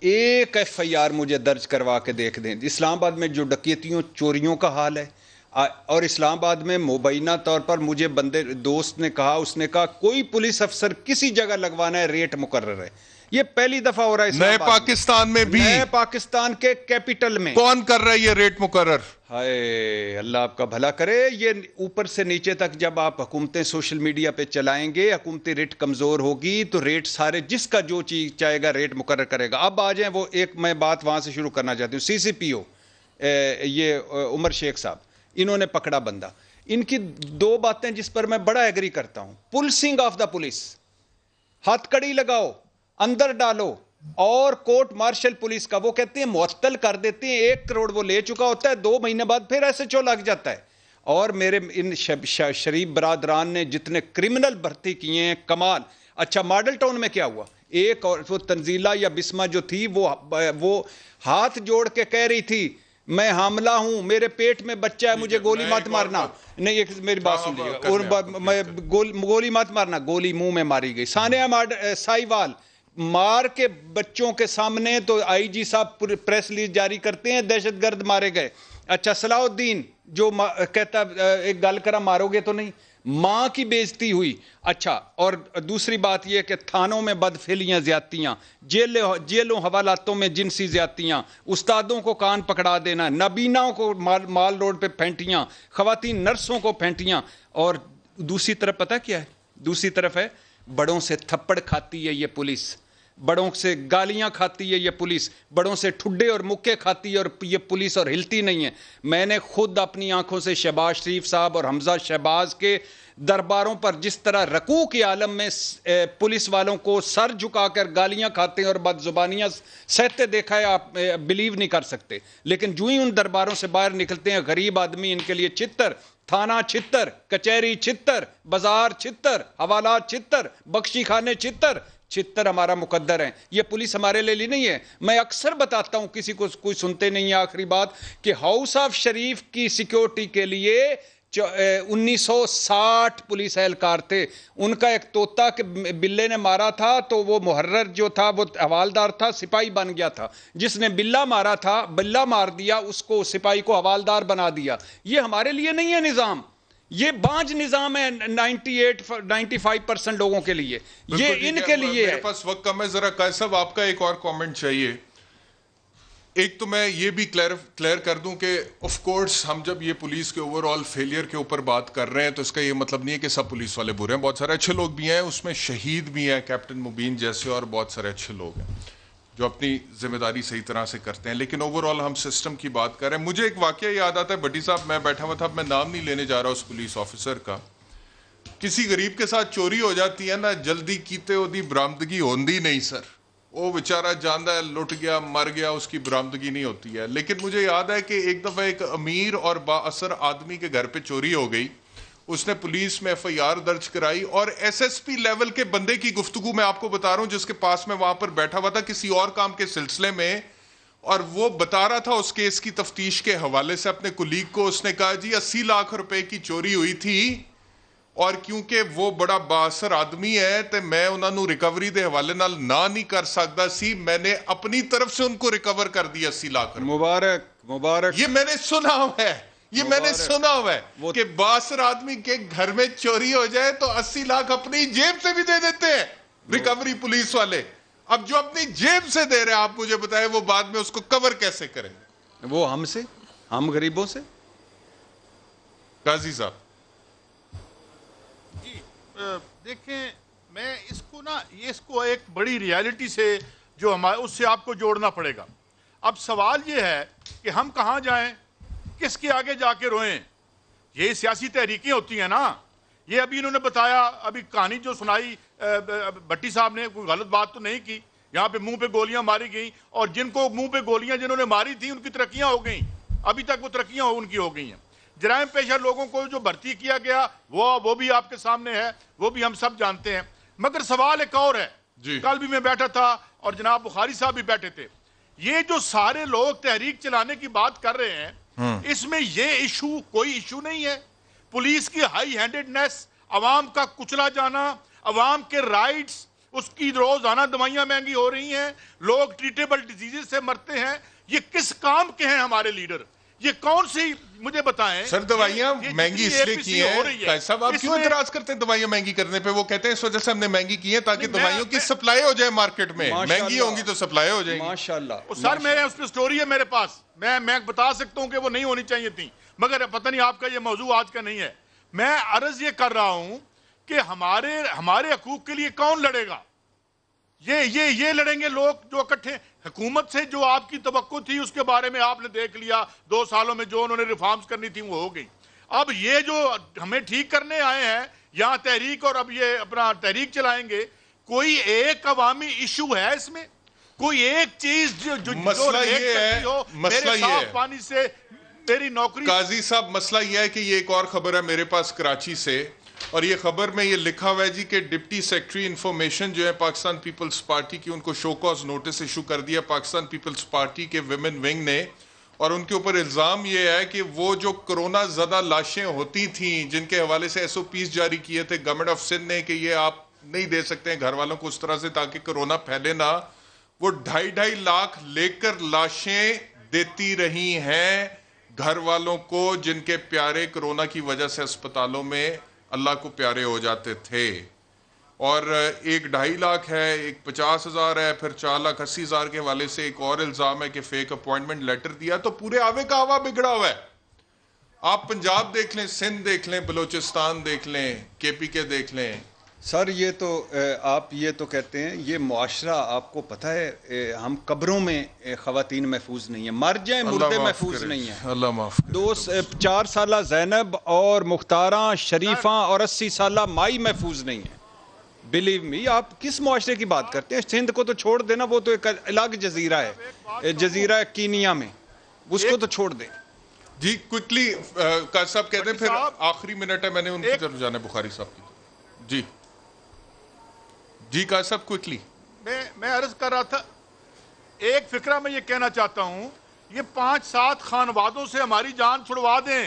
ایک ایف آئی آر مجھے درج کروا کے دیکھ دیں. اسلام آباد میں جو ڈکیتیوں چوریوں کا حال ہے, اور اسلام آباد میں مبینہ طور پر مجھے بندے دوست نے کہا, اس نے کہا کوئی پولیس افسر کسی جگہ لگوانا ہے ریٹ مقرر ہے. یہ پہلی دفعہ ہو رہا ہے نئے پاکستان میں بھی, نئے پاکستان کے کیپٹل میں. کون کر رہا ہے یہ ریٹ مقرر؟ ہائے اللہ آپ کا بھلا کرے. یہ اوپر سے نیچے تک جب آپ حکومتیں سوشل میڈیا پہ چلائیں گے, حکومتی ریٹ کمزور ہوگی تو ریٹ سارے جس کا جو چیز چاہے گا ریٹ مقرر کرے گا. اب آ جائیں وہ ایک میں بات وہاں سے شروع کرنا چاہتی ہوں. سی سی پی او یہ عمر شیخ صاحب, انہوں نے پکڑا بندہ. ان کی دو باتیں جس پر میں بڑا ایگری کرتا ہوں. پلسنگ آف دا پولیس, ہاتھ کڑی لگاؤ, اندر ڈالو, اور کورٹ مارشل پولیس کا وہ کہتے ہیں معطل کر دیتے ہیں. 1 کروڑ وہ لے چکا ہوتا ہے, 2 مہینے بعد پھر ایسے چو لگ جاتا ہے. اور میرے ان شریف برادران نے جتنے کرمنل بھرتی کیے ہیں کمال. اچھا ماڈل ٹاؤن میں کیا ہوا, ایک اور وہ تنزیلہ یا بسمہ جو تھی وہ ہاتھ جوڑ کے کہہ رہی تھی میں حاملہ ہوں, میرے پیٹ میں بچہ ہے, مجھے گولی مت مارنا. نہیں ایک میری بات سن لیجیے, اور گولی مت مارنا, گولی منہ میں ماری گئی. ثانیہ سائیوال مار کے بچوں کے سامنے تو آئی جی صاحب پریس ریلیز جاری کرتے ہیں دہشت گرد مارے گئے. اچھا صلاح الدین جو کہتا ایک گل کرا مارو گے تو نہیں, ماں کی بےزتی ہوئی. اچھا اور دوسری بات یہ کہ تھانوں میں بدفعلیاں زیادتیاں, جیلوں حوالاتوں میں جنسی زیادتیاں, استادوں کو کان پکڑا دینا, نابیناؤں کو مال روڈ پہ پھینٹیاں, خواتین نرسوں کو پھینٹیاں. اور دوسری طرف پتہ کیا ہے, دوسری طرف ہے بڑوں سے تھپڑ کھاتی ہے یہ پولیس, بڑوں سے گالیاں کھاتی ہے یہ پولیس, بڑوں سے ٹھڈے اور مکے کھاتی ہے اور یہ پولیس اور ہلتی نہیں ہے. میں نے خود اپنی آنکھوں سے شہباز شریف صاحب اور حمزہ شہباز کے درباروں پر جس طرح رکوع کے عالم میں پولیس والوں کو سر جھکا کر گالیاں کھاتے ہیں اور بد زبانیاں سہتے دیکھا ہے, آپ بلیو نہیں کر سکتے. لیکن جو ہی ان درباروں سے باہر نکلتے ہیں غریب آدمی ان کے لیے چھتر, تھانہ چھتر, کچہری چھتر, بازار چھتر, حوالات چھتر, بخشی خانے چھتر. چھتر ہمارا مقدر ہے, یہ پولیس ہمارے لیے نہیں ہے. میں اکثر بتاتا ہوں, کسی کو کوئی سنتے نہیں ہے. آخری بات کہ ہاؤس آف شریف کی سیکیورٹی کے لیے 1960 پولیس اہلکار تھے. ان کا ایک طوطا کہ بلے نے مارا تھا تو وہ محرر جو تھا وہ حوالدار تھا, سپاہی بن گیا تھا. جس نے بلہ مارا تھا, بلہ مار دیا, اس کو سپاہی کو حوالدار بنا دیا. یہ ہمارے لیے نہیں ہے نظام, یہ بانج نظام ہے 95% لوگوں کے لیے, یہ ان کے لیے ہے. میرے پاس وقت کم ہے, ذرا قائد صاحب آپ کا ایک اور کامنٹ چاہیے. ایک تو میں یہ بھی کلیئر کر دوں کہ آف کورس ہم جب یہ پولیس کے اوور آل فیلئر کے اوپر بات کر رہے ہیں تو اس کا یہ مطلب نہیں ہے کہ سب پولیس والے برے ہیں. بہت سارے اچھے لوگ بھی ہیں, اس میں شہید بھی ہیں, کیپٹن مبین جیسے, اور بہت سارے اچھے لوگ ہیں جو اپنی ذمہ داری صحیح طرح سے کرتے ہیں. لیکن اوور آل ہم سسٹم کی بات کر رہے ہیں. مجھے ایک واقعہ یاد آتا ہے, بھٹی صاحب میں بیٹھا ہوا تھا, میں نام نہیں لینے جا رہا اس پولیس آفیسر کا. کسی غریب کے ساتھ چوری ہو جاتی ہے نا, جلدی کیتے ہوتی برآمدگی ہوندی نہیں سر. وہ بیچارہ جاندہ ہے, لٹ گیا, مر گیا, اس کی برآمدگی نہیں ہوتی ہے. لیکن مجھے یاد ہے کہ ایک دفعہ ایک امیر اور با اثر آدمی کے گھر پہ چوری ہو گئی. اس نے پولیس میں ایف آئی آر درج کرائی, اور ایس ایس پی لیول کے بندے کی گفتگو میں آپ کو بتا رہا ہوں جس کے پاس میں وہاں پر بیٹھا ہوا تھا کسی اور کام کے سلسلے میں, اور وہ بتا رہا تھا اس کیس کی تفتیش کے حوالے سے اپنے کلیگ کو. اس نے کہا جی 80 لاکھ روپے کی چوری ہوئی تھی اور کیونکہ وہ بڑا بااثر آدمی ہے تو میں انہوں نے ریکوری دے حوالے نال نہ نہیں کر سکتا سی. میں نے اپنی طرف سے ان کو ریکور کر دیا 80 لاکھ. مبارک مبارک. یہ میں نے سنا ہوا ہے, یہ میں نے سنا ہوا ہے کہ بااثر آدمی کے گھر میں چوری ہو جائے تو 80 لاکھ اپنی جیب سے بھی دے دیتے ہیں ریکوری پولیس والے. اب جو اپنی جیب سے دے رہے ہیں آپ مجھے بتائیں وہ بعد میں اس کو کور کیسے کریں گے؟ وہ ہم سے, ہم غریبوں سے. قاضی صاحب جی دیکھیں, میں اس کو ایک بڑی ریالٹی سے جو ہمارے اس سے آپ کو جوڑنا پڑے گا. اب سوال یہ ہے کہ ہم کہاں جائیں, کس کے آگے جا کے روئیں؟ یہ سیاسی تحریکیں ہوتی ہیں نا. یہ ابھی انہوں نے بتایا, ابھی کہانی جو سنائی بھٹی صاحب نے, کوئی غلط بات تو نہیں کی. یہاں پہ منہ پہ گولیاں ماری گئیں, اور جن کو منہ پہ گولیاں جنہوں نے ماری تھیں ان کی ترقیاں ہو گئیں. ابھی تک وہ ترقیاں ان کی ہو گئی ہیں. جرائم پیشہ لوگوں کو جو بھرتی کیا گیا وہ بھی آپ کے سامنے ہے, وہ بھی ہم سب جانتے ہیں. مگر سوال ایک اور ہے. کل بھی میں بیٹھا تھا اور جناب بخاری صاحب بھی بیٹھے تھے. یہ جو سارے لوگ تحریک چلانے کی بات کر رہے ہیں, اس میں یہ ایشو کوئی ایشو نہیں ہے. پولیس کی ہائی ہینڈڈنیس, عوام کا کچلا جانا, عوام کے رائٹس, اس کی روزانہ دوائیاں مہنگی ہو رہی ہیں, لوگ ٹریٹیبل ڈیزیز سے مرتے ہیں. یہ کس کام کے ہیں ہمارے لیڈر؟ یہ کون سی مجھے بتائیں. سر دوائیاں مہنگی اس لیے کی ہیں صاحب, آپ کیوں اعتراض کرتے ہیں دوائیاں مہنگی کرنے پہ؟ وہ کہتے ہیں اس وجہ سے ہم نے مہنگی کی ہیں تاکہ دوائیوں کی سپلائی ہو جائے مارکیٹ میں. مہنگی ہوں گی تو سپلائی ہو جائے گی. ماشاءاللہ. سر میرے اس پہ سٹوری ہے میرے پاس, میں بتا سکتا ہوں کہ وہ نہیں ہونی چاہیے تھی, مگر پتہ نہیں آپ کا یہ موضوع آج کا نہیں ہے. میں عرض یہ کر رہا ہوں کہ ہمارے حقوق کے لیے کون لڑے گا؟ یہ لڑیں گے لوگ جو اکٹھے. حکومت سے جو آپ کی توقع تھی اس کے بارے میں آپ نے دیکھ لیا, 2 سالوں میں جو انہوں نے ریفارمز کرنی تھی وہ ہو گئی. اب یہ جو ہمیں ٹھیک کرنے آئے ہیں یہاں تحریک, اور اب یہ اپنا تحریک چلائیں گے, کوئی ایک عوامی ایشو ہے اس میں؟ کوئی ایک چیز جو مسئلہ یہ ہے, مسئلہ یہ ہے پانی سے میری نوکری. قاضی صاحب مسئلہ یہ ہے کہ یہ ایک اور خبر ہے میرے پاس کراچی سے, اور یہ خبر میں یہ لکھا ہوا ہے جی کہ ڈپٹی سیکٹری انفارمیشن جو ہے پاکستان پیپلز پارٹی کی, ان کو شو کاز نوٹس ایشو کر دیا پاکستان پیپلز پارٹی کے ویمن ونگ نے. اور ان کے اوپر الزام یہ ہے کہ وہ جو کرونا زدہ لاشیں ہوتی تھیں جن کے حوالے سے ایس او پیز جاری کیے تھے گورنمنٹ آف سندھ نے کہ یہ آپ نہیں دے سکتے ہیں گھر والوں کو اس طرح سے تاکہ کرونا پھیلے نہ, وہ 2.5 لاکھ لے کر لاشیں دیتی رہی ہیں گھر والوں کو جن کے پیارے کرونا کی وجہ سے اسپتالوں میں اللہ کو پیارے ہو جاتے تھے. اور ایک 2.5 لاکھ ہے, ایک 50,000 ہے, پھر 4,80,000 کے حوالے سے ایک اور الزام ہے کہ فیک اپوائنٹمنٹ لیٹر دیا. تو پورے آوے کا آوا بگڑا ہوا ہے. آپ پنجاب دیکھ لیں, سندھ دیکھ لیں, بلوچستان دیکھ لیں, کے پی کے دیکھ لیں. سر یہ تو آپ یہ تو کہتے ہیں یہ معاشرہ, آپ کو پتہ ہے ہم قبروں میں خواتین محفوظ نہیں ہیں, مر جائیں مردے محفوظ نہیں ہیں. اللہ معاف کرے. 4 سالہ زینب اور مختاراں شریفاں اور 80 سالہ مائی محفوظ نہیں ہیں. بلیو می, آپ کس معاشرے کی بات کرتے ہیں؟ سندھ کو تو چھوڑ دینا, وہ تو ایک الگ جزیرہ ہے, جزیرہ کینیا میں, اس کو تو چھوڑ دیں. جی کوئکلی قاضی صاحب کہتے ہیں, پھر آخری منٹ ہے, میں نے ان کی طرف جانا ہے بخاری صاحب کی. جی جی قاضی صاحب کوئکلی. میں عرض کر رہا تھا, ایک فکرہ میں یہ کہنا چاہتا ہوں, یہ 5-7 خانوادوں سے ہماری جان چھڑوا دیں,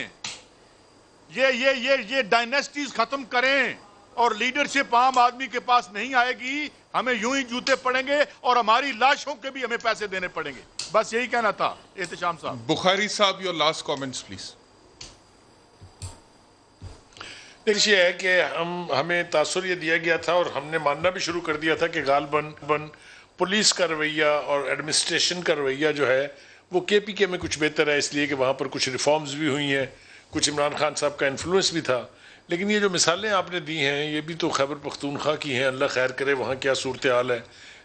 یہ ڈائنیسٹیز ختم کریں, اور لیڈرشپ عام آدمی کے پاس نہیں آئے گی. ہمیں یوں ہی جوتے پڑیں گے اور ہماری لاشوں کے بھی ہمیں پیسے دینے پڑیں گے. بس یہی کہنا تھا. احتشام صاحب. بخاری صاحب یور لاسٹ کامنٹس پلیز. یہ ہے کہ ہمیں تاثر یہ دیا گیا تھا اور ہم نے ماننا بھی شروع کر دیا تھا کہ غالباً پولیس کا رویہ اور ایڈمنسٹریشن کا رویہ جو ہے وہ کے پی کے میں کچھ بہتر ہے, اس لیے کہ وہاں پر کچھ ریفارمز بھی ہوئی ہیں, کچھ عمران خان صاحب کا انفلوئنس بھی تھا. لیکن یہ جو مثالیں آپ نے دی ہیں یہ بھی تو خیبر پختونخوا کی ہیں, اللہ خیر کرے وہاں کیا صورتحال ہے.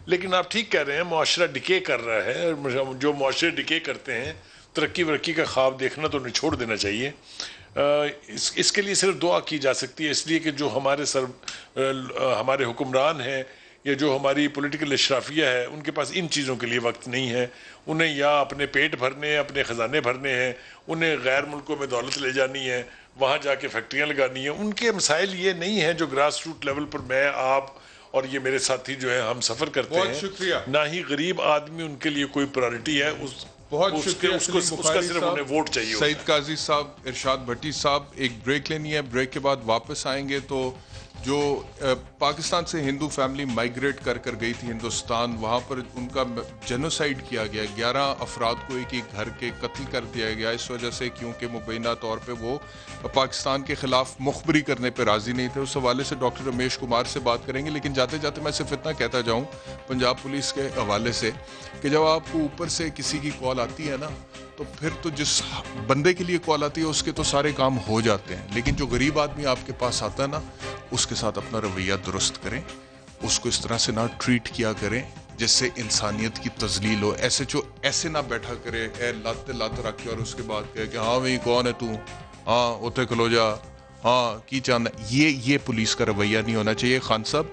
لیکن آپ ٹھیک کہہ رہے ہیں, معاشرہ ڈکے کر رہا ہے, جو معاشرے ڈکے کرتے ہیں ترقی ورقی کا خواب دیکھنا تو انہیں چھوڑ دینا چاہیے. اس کے لیے صرف دعا کی جا سکتی ہے, اس لیے کہ جو ہمارے حکمران ہیں یا جو ہماری پولیٹیکل اشرافیہ ہے ان کے پاس ان چیزوں کے لیے وقت نہیں ہے. انہیں یا اپنے پیٹ بھرنے ہیں, اپنے خزانے بھرنے ہیں, انہیں غیر ملکوں میں دولت لے جانی ہے, وہاں جا کے فیکٹریاں لگانی ہیں. ان کے مسائل یہ نہیں ہیں جو گراس روٹ لیول پر میں, آپ اور یہ میرے ساتھی جو ہیں ہم سفر کرتے ہیں. بہت شکریہ. نہ ہی غریب آدمی ان کے لیے کوئی پرائرٹی ہے. بہت شکریہ اس کا صرف انہیں ووٹ چاہیے ہوتا ہے۔ سعید قاضی صاحب، ارشاد بھٹی صاحب، ایک بریک لینی ہے، بریک کے بعد واپس آئیں گے۔ تو جو پاکستان سے ہندو فیملی مائیگریٹ کر گئی تھی ہندوستان، وہاں پر ان کا جینوسائیڈ کیا گیا، 11 افراد کو ایک گھر کے قتل کر دیا گیا اس وجہ سے کیونکہ مبینہ طور پہ وہ پاکستان کے خلاف مخبری کرنے پہ راضی نہیں تھے۔ اس حوالے سے ڈاکٹر رمیش کمار سے بات کریں گے، لیکن جاتے جاتے میں صرف اتنا کہتا جاؤں پنجاب پولیس کے حوالے سے کہ جب آپ کو اوپر سے کسی کی کال آتی ہے نا، تو پھر تو جس بندے کے لیے کال آتی ہے اس کے تو سارے کام ہو جاتے ہیں، لیکن جو غریب آدمی آپ کے پاس آتا ہے نا، اس کے ساتھ اپنا رویہ درست کریں، اس کو اس طرح سے نہ ٹریٹ کیا کریں جس سے انسانیت کی تذلیل ہو۔ ایسے نہ بیٹھا کرے اے لات رکھ کے اور اس کے بعد کہے کہ ہاں بھائی کون ہے تو، ہاں اتنے کھلو جا، ہاں کی چاند۔ یہ پولیس کا رویہ نہیں ہونا چاہیے۔ خان صاحب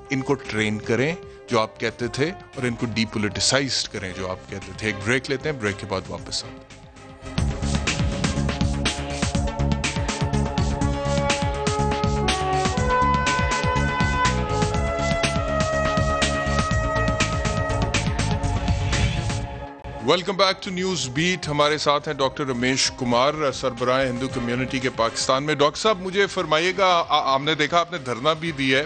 ان کو ٹرین کریں جو آپ کہتے تھے، اور ان کو ڈی پولیٹیسائزڈ کریں جو آپ کہتے تھے۔ ایک بریک لیتے ہیں، بریک کے بعد واپس آتے ہیں۔ Welcome back to News Beat. ہمارے ساتھ ہیں ڈاکٹر رمیش کمار، سربراہ ہندو کمیونٹی کے پاکستان میں۔ ڈاکٹر صاحب مجھے فرمائیے گا، ہم نے دیکھا آپ نے دھرنا بھی دی ہے،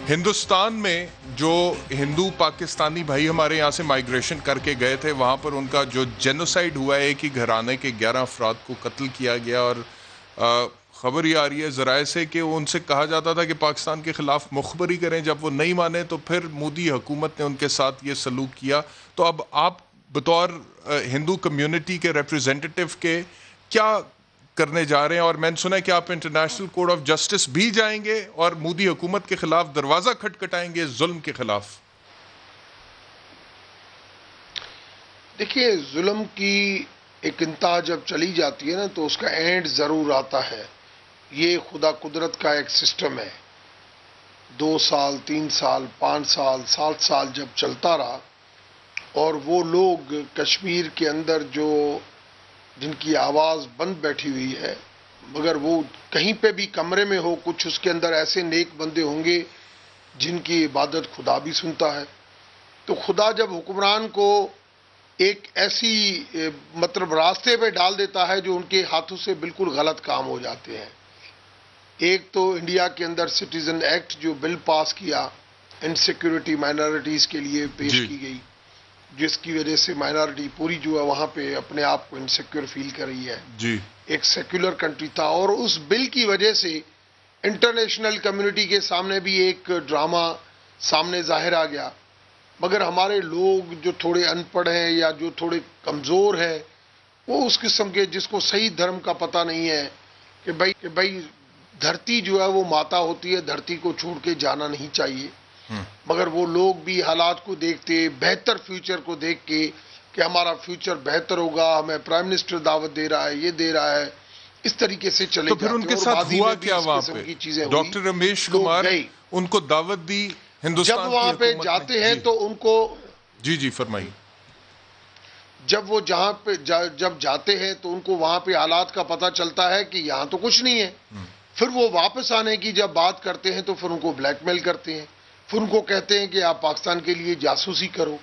ہندوستان میں جو ہندو پاکستانی بھائی ہمارے یہاں سے مائیگریشن کر کے گئے تھے، وہاں پر ان کا جو جینوسائیڈ ہوا ہے، ایک ہی گھرانے کے 11 افراد کو قتل کیا گیا، اور خبر یہ آ رہی ہے ذرائع سے کہ ان سے کہا جاتا تھا کہ پاکستان کے خلاف مخبری کریں، جب وہ نہیں مانے تو پھر مودی حکومت نے ان کے ساتھ یہ سلوک کیا۔ تو اب آپ بطور ہندو کمیونٹی کے ریپریزنٹیٹیو کے کیا کرنے جا رہے ہیں؟ اور میں نے سنا ہے کہ آپ انٹرنیشنل کورٹ آف جسٹس بھی جائیں گے اور مودی حکومت کے خلاف دروازہ کھٹکھٹائیں گے ظلم کے خلاف۔ دیکھیے، ظلم کی ایک انتہا جب چلی جاتی ہے نا تو اس کا اینڈ ضرور آتا ہے۔ یہ خدا قدرت کا ایک سسٹم ہے۔ 2 سال 3 سال 5 سال 7 سال جب چلتا رہا، اور وہ لوگ کشمیر کے اندر جن کی آواز بند بیٹھی ہوئی ہے، مگر وہ کہیں پہ بھی کمرے میں ہو، کچھ اس کے اندر ایسے نیک بندے ہوں گے جن کی عبادت خدا بھی سنتا ہے۔ تو خدا جب حکمران کو ایک ایسی راستے پہ ڈال دیتا ہے جو ان کے ہاتھوں سے بالکل غلط کام ہو جاتے ہیں۔ ایک تو انڈیا کے اندر سٹیزن ایکٹ جو بل پاس کیا انسیکیورٹی مائنارٹیز کے لیے پیش کی گئی، جس کی وجہ سے مائنارٹی پوری جو ہے وہاں پہ اپنے آپ کو انسیکیور فیل کر رہی ہے۔ ایک سیکولر کنٹری تھا، اور اس بل کی وجہ سے انٹرنیشنل کمیونٹی کے سامنے بھی ایک ڈرامہ سامنے ظاہر آ گیا۔ مگر ہمارے لوگ جو تھوڑے ان پڑھ ہیں یا جو تھوڑے کمزور ہیں، وہ اس قسم کے جس کو صحیح دھرم کا پتہ نہیں ہے کہ بھائی دھرتی جو ہے وہ ماتا ہوتی ہے، دھرتی کو چھوڑ کے جانا نہیں چاہیے۔ مگر وہ لوگ بھی حالات کو دیکھتے، بہتر فیوچر کو دیکھ کے کہ ہمارا فیوچر بہتر ہوگا، ہمیں پرائم منسٹر دعوت دے رہا ہے، یہ دے رہا ہے، اس طریقے سے چلے جاتے ہیں۔ تو پھر ان کے ساتھ ہوا کیا وہاں پہ؟ ڈاکٹر رمیش کمار ان کو دعوت دی ہندوستان کی جب وہاں پہ جاتے ہیں تو ان کو جی فرمائیے۔ جب وہ جہاں پہ جب جاتے ہیں تو ان کو وہاں پہ حالات کا پتہ چلتا ہے کہ یہاں تو کچھ نہیں ہے۔ پھر وہ واپس آنے کی جب بات کرتے ہیں تو پھر ان کو بلیک میل کرتے ہیں، پھر ان کو کہتے ہیں کہ آپ پاکستان کے لیے جاسوسی کرو۔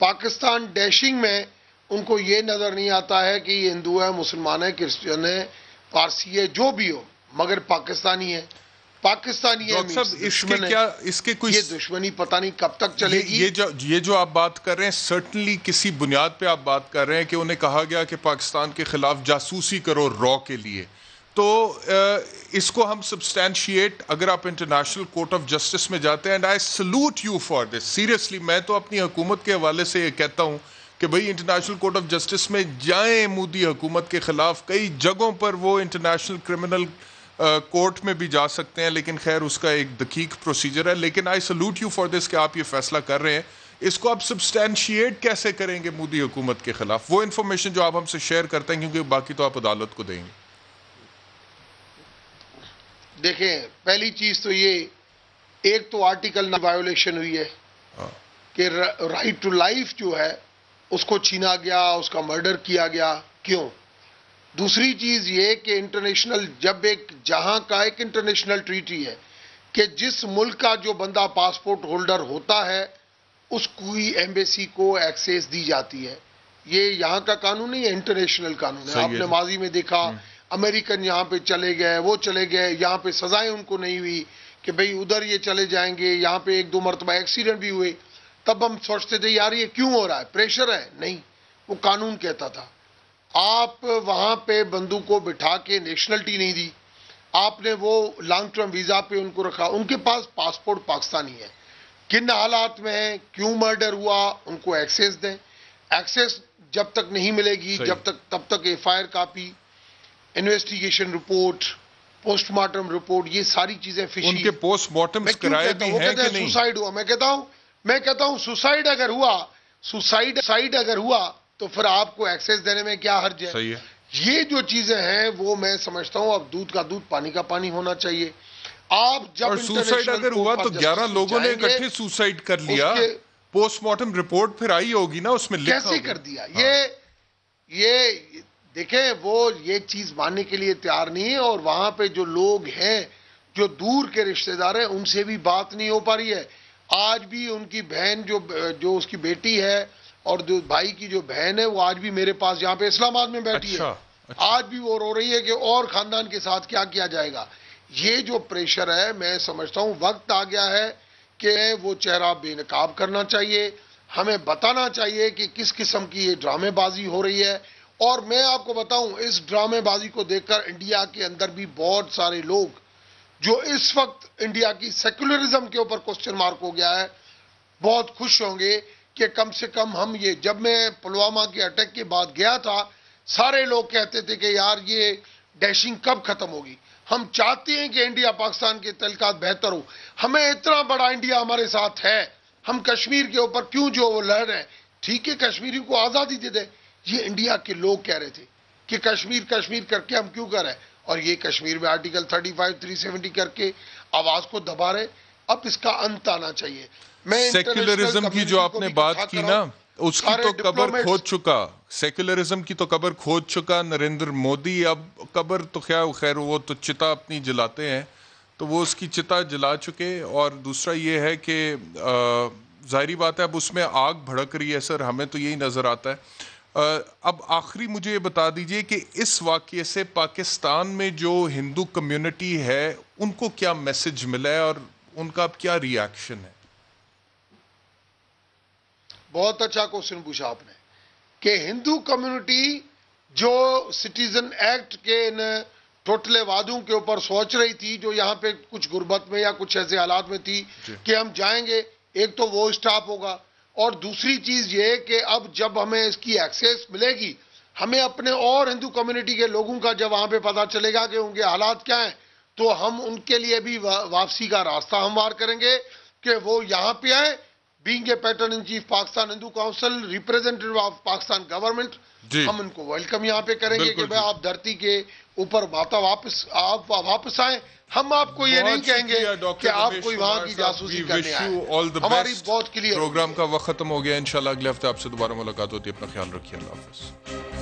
پاکستان ڈیشنگ میں ان کو یہ نظر نہیں آتا ہے کہ یہ ہندو ہے، مسلمان ہے، کرسچن ہے، پارسی ہے، جو بھی ہو، مگر پاکستانی ہے۔ پاکستانی ہے، اس کے کوئی یہ دشمنی پتہ نہیں کب تک چلے گی۔ یہ جو آپ بات کر رہے ہیں سرٹنلی کسی بنیاد پہ آپ بات کر رہے ہیں کہ انہیں کہا گیا کہ پاکستان کے خلاف جاسوسی کرو را کے لیے، تو اس کو ہم سبسٹینشیٹ اگر آپ انٹرنیشنل کورٹ آف جسٹس میں جاتے ہیں، and I salute you for this seriously, میں تو اپنی حکومت کے حوالے سے یہ کہتا ہوں کہ بھئی انٹرنیشنل کورٹ آف جسٹس میں جائیں مودی حکومت کے خلاف۔ کئی جگہوں پر وہ انٹرنیشنل کرمنل کورٹ میں بھی جا سکتے ہیں، لیکن خیر اس کا ایک دقیق پروسیجر ہے، لیکن آئی سلوٹ یو فار دس کہ آپ یہ فیصلہ کر رہے ہیں۔ اس کو آپ سبسٹینشیٹ کیسے کریں گے مودی حکومت کے خلاف؟ وہ انفارمیشن جو آپ ہم سے شیئر کرتے ہیں، کیونکہ باقی تو آپ عدالت کو دیں گے۔ دیکھیں، پہلی چیز تو یہ، ایک تو آرٹیکل وائیولیشن ہوئی ہے کہ رائٹ ٹو لائف جو ہے اس کو چھینا گیا، اس کا مرڈر کیا گیا، کیوں؟ دوسری چیز یہ کہ انٹرنیشنل جب جہاں کا ایک انٹرنیشنل ٹریٹی ہے کہ جس ملک کا جو بندہ پاسپورٹ ہولڈر ہوتا ہے اس کی ایمبیسی کو ایکسیس دی جاتی ہے، یہ یہاں کا قانون نہیں ہے، انٹرنیشنل قانون ہے. آپ نے ماضی میں دیکھا امریکن یہاں پہ چلے گئے، وہ چلے گئے، یہاں پہ سزائیں ان کو نہیں ہوئی کہ بھئی ادھر یہ چلے جائیں گے. یہاں پہ 1-2 مرتبہ ایکسیڈنٹ بھی ہوئے. تب ہم سوچتے تھے یار یہ کیوں ہو رہا ہے، پریشر ہے. نہیں، وہ قانون کہتا تھا. آپ وہاں پہ بندوں کو بٹھا کے نیشنلٹی نہیں دی، آپ نے وہ لانگ ٹرم ویزا پہ ان کو رکھا. ان کے پاس پاسپورٹ پاکستانی ہے، کن حالات میں ہے، کیوں مرڈر ہوا، ان کو ایکسیس دیں. ایکسیس جب تک نہیں ملے گی تب تک F I R copy, investigation report, post mortem report, یہ ساری چیزیں فشی. ان کے پوسٹ مارٹم کرائے بھی ہیں کہ نہیں؟ سوسائڈ ہوا. میں کہتا ہوں سوسائڈ اگر ہوا تو پھر آپ کو ایکسیس دینے میں کیا حرج ہے. صحیح ہے. یہ جو چیزیں ہیں وہ میں سمجھتا ہوں اب دودھ کا دودھ پانی کا پانی ہونا چاہیے. آپ جب اور سوسائڈ اگر ہوا تو 11 لوگوں نے اکٹھے سوسائڈ کر لیا، پوسٹ مارٹم رپورٹ پھر آئی ہوگی نا، اس میں لکھا کیسے کر دیا. یہ دیکھیں وہ یہ چیز ماننے کے لیے تیار نہیں ہے. اور وہاں پہ جو لوگ ہیں جو دور کے رشتہ دار ہیں ان سے بھی بات نہیں ہو پا رہی ہے. آج بھی ان کی بہن جو اس کی بیٹی ہے اور جو بھائی کی جو بہن ہے وہ آج بھی میرے پاس یہاں پہ اسلام آباد میں بیٹھی ہے. آج بھی وہ رو رہی ہے کہ اور خاندان کے ساتھ کیا کیا جائے گا. یہ جو پریشر ہے میں سمجھتا ہوں وقت آ گیا ہے کہ وہ چہرہ بے نقاب کرنا چاہیے. ہمیں بتانا چاہیے کہ کس قسم کی یہ ڈرامے بازی ہو رہی ہے. اور میں آپ کو بتاؤں اس ڈرامے بازی کو دیکھ کر انڈیا کے اندر بھی بہت سارے لوگ جو اس وقت انڈیا کی سیکولرزم کے اوپر کوسچن مارک ہو گیا ہے بہت خوش ہوں گے کہ کم سے کم ہم یہ. جب میں پلوامہ کے اٹیک کے بعد گیا تھا سارے لوگ کہتے تھے کہ یار یہ ڈیشنگ کب ختم ہوگی. ہم چاہتے ہیں کہ انڈیا پاکستان کے تعلقات بہتر ہو. ہمیں اتنا بڑا انڈیا ہمارے ساتھ ہے، ہم کشمیر کے اوپر کیوں جو وہ لڑ رہے ہیں. ٹھیک ہے کشمیری کو آزادی دے دیں. یہ انڈیا کے لوگ کہہ رہے تھے کہ کشمیر کر کے ہم کیوں کر رہے ہیں. اور یہ کشمیر میں آرٹیکل 35 370 کر کے آواز کو دبا رہے. اب اس کا انت آنا چاہیے. میں سیکولرزم کی جو آپ نے بات کی نا اس کی تو قبر کھود چکا، سیکولرزم کی تو قبر کھود چکا نریندر مودی. اب قبر تو خیر وہ تو چتا اپنی جلاتے ہیں تو وہ اس کی چتا جلا چکے. اور دوسرا یہ ہے کہ ظاہری بات ہے اب اس میں آگ بھڑک رہی ہے سر، ہمیں تو یہی نظر آتا ہے. اب آخری مجھے یہ بتا دیجئے کہ اس واقعے سے پاکستان میں جو ہندو کمیونٹی ہے ان کو کیا میسج ملا ہے اور ان کا اب کیا ری ایکشن ہے؟ بہت اچھا کوسچن پوچھا آپ نے کہ ہندو کمیونٹی جو سٹیزن ایکٹ کے ان ٹوٹلے وعدوں کے اوپر سوچ رہی تھی، جو یہاں پہ کچھ غربت میں یا کچھ ایسے حالات میں تھی کہ ہم جائیں گے، ایک تو وہ اسٹاپ ہوگا. اور دوسری چیز یہ کہ اب جب ہمیں اس کی ایکسیس ملے گی ہمیں اپنے اور ہندو کمیونٹی کے لوگوں کا جب وہاں پہ پتہ چلے گا کہ ان کے حالات کیا ہیں تو ہم ان کے لیے بھی واپسی کا راستہ ہموار کریں گے کہ وہ یہاں پہ آئیں. Being a patron in chief Pakistan Hindu council representative of Pakistan government, ہم ان کو ویلکم یہاں پہ کریں گے کہ بھائی آپ دھرتی کے اوپر آپ واپس آئیں. ہم آپ کو یہ نہیں کہیں گے کہ آپ کوئی وہاں کی جاسوسی کرنے آئے. ہماری بہت کلیئر. پروگرام کا وقت ختم ہو گیا، انشاءاللہ اگلے ہفتے آپ سے دوبارہ ملاقات ہوتی ہے. اپنا خیال رکھیے، اللہ حافظ.